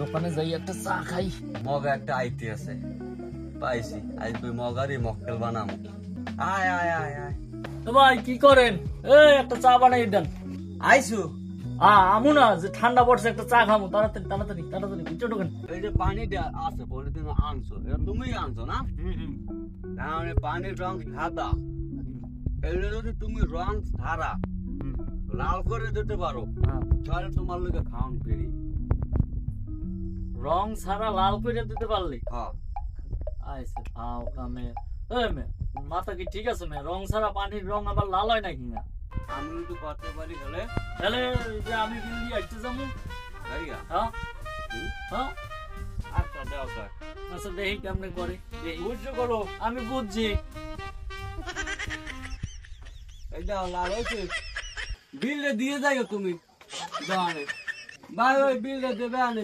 দোকানে যাই একটা চা খাই। মগা একটা আইতে আছে পাইছি, আজ তুই মগারই মক্কেল বানামু। আয় আয় আয় আয় তো ভাই কি করেন? একটা চা বানাই দেন। আইসু। আমু না যে ঠান্ডা পড়ছে, একটা চা খামু। তাড়াতাড়ি তাড়াতাড়ি তাড়াতাড়ি ভিতরে ঢোকেন। এই যে পানিটা আছে পরে তুমি আনছো, এটা তুমি আনছো না? তাহলে পানির রং সাদা, এগুলো যদি তুমি রং সারা লাল করে দিতে পারো তাহলে তোমার লোকে খাওয়ান ফিরি। রং ছাড়া লাল করে দিতে পারলি? হ্যাঁ আইসে খাও কামে। মাথা কি ঠিক আছে মে? রং ছাড়া পানির রং আবার লাল হয় নাকি না? আমি যদি করতে পারি হলে তাহলে যে আমি বিল দিয়ে আসতে যাবো। ভাইয়া হ্যাঁ হ্যাঁ আচ্ছা দেও স্যার। আচ্ছা দেখি কেমনে করে। বুঝছো করো, আমি বুঝছি। এটা লাল হয়েছে, বিলটা দিয়ে যাইও তুমি দোকানে। ভাই ওই বিলটা দেবে আনে।